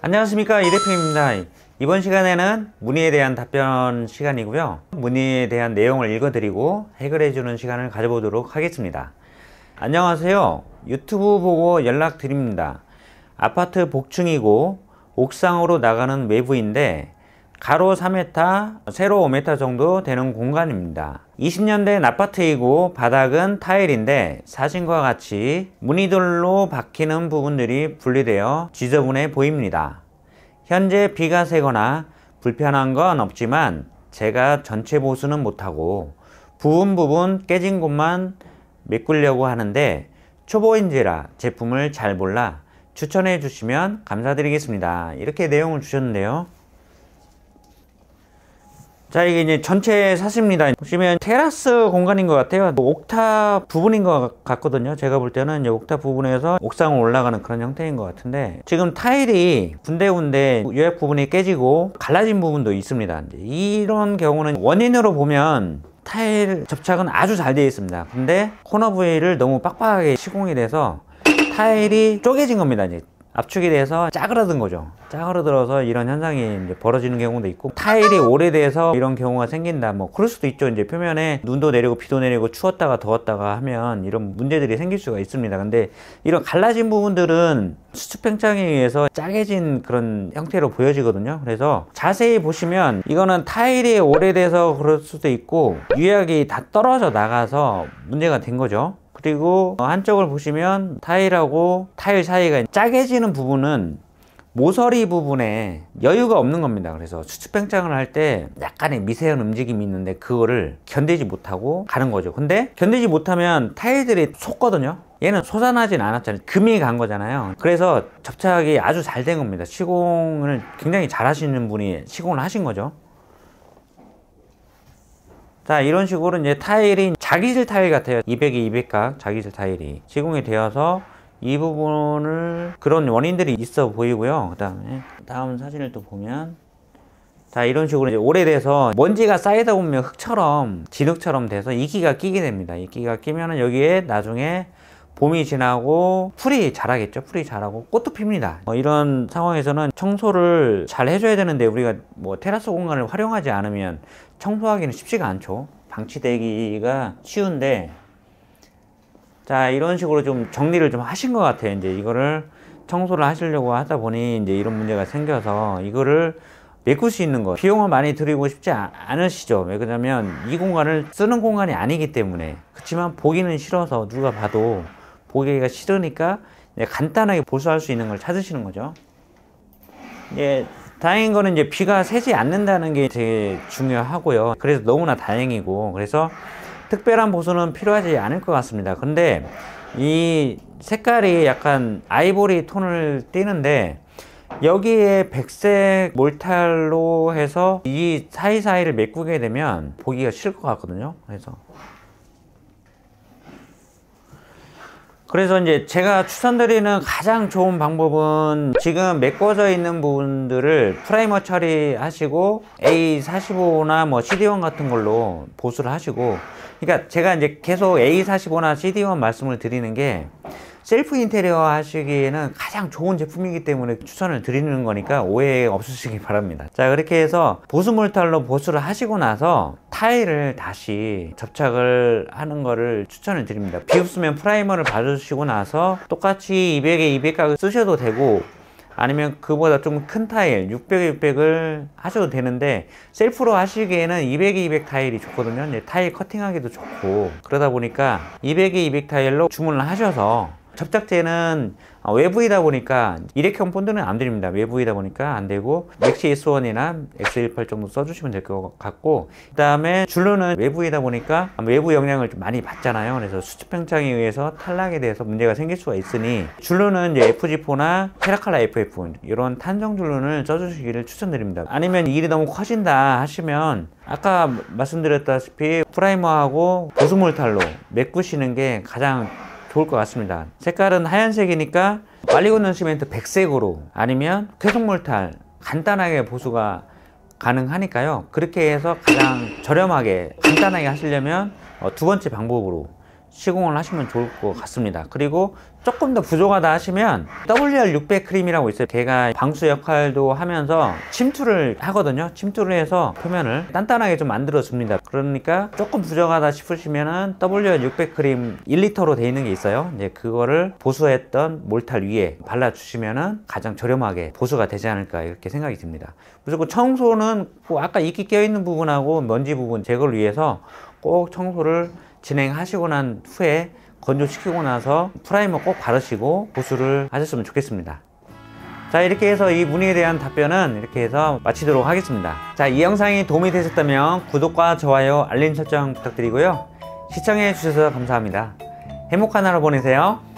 안녕하십니까, 이대표입니다. 이번 시간에는 문의에 대한 답변 시간이고요. 문의에 대한 내용을 읽어드리고 해결해주는 시간을 가져보도록 하겠습니다. 안녕하세요. 유튜브 보고 연락드립니다. 아파트 복층이고 옥상으로 나가는 외부인데 가로 3m, 세로 5m 정도 되는 공간입니다. 20년 된 아파트이고 바닥은 타일인데 사진과 같이 무늬들로 박히는 부분들이 분리되어 지저분해 보입니다. 현재 비가 새거나 불편한 건 없지만 제가 전체 보수는 못하고 부분 깨진 곳만 메꾸려고 하는데 초보인지라 제품을 잘 몰라 추천해 주시면 감사드리겠습니다. 이렇게 내용을 주셨는데요. 자, 이게 이제 전체 사진입니다. 보시면 테라스 공간인 것 같아요. 옥탑 부분인 것 같거든요. 제가 볼 때는 이제 옥탑 부분에서 옥상으로 올라가는 그런 형태인 것 같은데, 지금 타일이 군데군데 요약 부분이 깨지고 갈라진 부분도 있습니다. 이런 경우는 원인으로 보면 타일 접착은 아주 잘 되어 있습니다. 근데 코너 부위를 너무 빡빡하게 시공이 돼서 타일이 쪼개진 겁니다. 이제 압축이 돼서 짜그러든 거죠. 짜그러들어서 이런 현상이 이제 벌어지는 경우도 있고, 타일이 오래돼서 이런 경우가 생긴다, 뭐 그럴 수도 있죠. 이제 표면에 눈도 내리고 비도 내리고 추웠다가 더웠다가 하면 이런 문제들이 생길 수가 있습니다. 근데 이런 갈라진 부분들은 수축 팽창에 의해서 짜개진 그런 형태로 보여지거든요. 그래서 자세히 보시면 이거는 타일이 오래돼서 그럴 수도 있고 유약이 다 떨어져 나가서 문제가 된 거죠. 그리고 한쪽을 보시면 타일하고 타일 사이가 짜개지는 부분은 모서리 부분에 여유가 없는 겁니다. 그래서 수축 팽창을 할 때 약간의 미세한 움직임이 있는데 그거를 견디지 못하고 가는 거죠. 근데 견디지 못하면 타일들이 솟거든요. 얘는 솟아나진 않았잖아요. 금이 간 거잖아요. 그래서 접착이 아주 잘 된 겁니다. 시공을 굉장히 잘 하시는 분이 시공을 하신 거죠. 자, 이런 식으로 이제 타일이 자기질 타일 같아요. 200에 200각 자기질 타일이 시공이 되어서 이 부분을 그런 원인들이 있어 보이고요. 그 다음에 다음 사진을 또 보면, 자, 이런 식으로 이제 오래돼서 먼지가 쌓이다 보면 흙처럼 진흙처럼 돼서 이끼가 끼게 됩니다. 이끼가 끼면은 여기에 나중에 봄이 지나고 풀이 자라겠죠. 풀이 자라고 꽃도 핍니다. 이런 상황에서는 청소를 잘 해줘야 되는데 우리가 뭐 테라스 공간을 활용하지 않으면 청소하기는 쉽지가 않죠. 방치되기가 쉬운데, 자, 이런 식으로 좀 정리를 좀 하신 것 같아요. 이제 이거를 청소를 하시려고 하다 보니 이제 이런 문제가 생겨서 이거를 메꿀 수 있는 거, 비용을 많이 들이고 싶지 않으시죠. 왜 그러냐면 이 공간을 쓰는 공간이 아니기 때문에. 그렇지만 보기는 싫어서, 누가 봐도 보기가 싫으니까 간단하게 보수할 수 있는 걸 찾으시는 거죠. 예, 다행인 거는 이제 비가 새지 않는다는 게 되게 중요하고요. 그래서 너무나 다행이고, 그래서 특별한 보수는 필요하지 않을 것 같습니다. 근데 이 색깔이 약간 아이보리 톤을 띠는데 여기에 백색 몰탈로 해서 이 사이사이를 메꾸게 되면 보기가 싫을 것 같거든요. 그래서 이제 제가 추천드리는 가장 좋은 방법은 지금 메꿔져 있는 부분들을 프라이머 처리하시고 A45나 뭐 CD1 같은 걸로 보수를 하시고, 그러니까 제가 이제 계속 A45나 CD1 말씀을 드리는 게 셀프 인테리어 하시기에는 가장 좋은 제품이기 때문에 추천을 드리는 거니까 오해 없으시기 바랍니다. 자, 그렇게 해서 보수 몰탈로 보수를 하시고 나서 타일을 다시 접착을 하는 거를 추천을 드립니다. 비웃으면 프라이머를 바르시고 나서 똑같이 200에 200각을 쓰셔도 되고, 아니면 그보다 좀 큰 타일 600에 600을 하셔도 되는데 셀프로 하시기에는 200에 200 타일이 좋거든요. 타일 커팅하기도 좋고, 그러다 보니까 200에 200 타일로 주문을 하셔서, 접착제는 외부이다 보니까 일회용 본드는 안 드립니다. 외부이다 보니까 안 되고 맥시 S1이나 X18 정도 써주시면 될 것 같고, 그 다음에 줄루는 외부이다 보니까 외부 영향을 좀 많이 받잖아요. 그래서 수축 팽창에 의해서 탈락에 대해서 문제가 생길 수가 있으니 줄루는 이제 FG4나 테라칼라 FF 이런 탄성 줄루를 써주시기를 추천드립니다. 아니면 일이 너무 커진다 하시면 아까 말씀드렸다시피 프라이머하고 보수 몰탈로 메꾸시는 게 가장 좋을 것 같습니다. 색깔은 하얀색이니까 빨리 굳는 시멘트 백색으로, 아니면 쾌속 몰탈 간단하게 보수가 가능하니까요. 그렇게 해서 가장 저렴하게 간단하게 하시려면 두 번째 방법으로 시공을 하시면 좋을 것 같습니다. 그리고 조금 더 부족하다 하시면 WR600 크림이라고 있어요. 걔가 방수 역할도 하면서 침투를 하거든요. 침투를 해서 표면을 단단하게 좀 만들어 줍니다. 그러니까 조금 부족하다 싶으시면은 WR600 크림 1리터로 되어 있는 게 있어요. 이제 그거를 보수했던 몰탈 위에 발라 주시면은 가장 저렴하게 보수가 되지 않을까 이렇게 생각이 듭니다. 무조건 청소는 뭐 아까 이끼 껴 있는 부분하고 먼지 부분 제거를 위해서 꼭 청소를 진행하시고 난 후에 건조시키고 나서 프라이머 꼭 바르시고 보수를 하셨으면 좋겠습니다. 자, 이렇게 해서 이 문의에 대한 답변은 이렇게 해서 마치도록 하겠습니다. 자, 이 영상이 도움이 되셨다면 구독과 좋아요, 알림 설정 부탁드리고요. 시청해 주셔서 감사합니다. 행복한 하루 보내세요.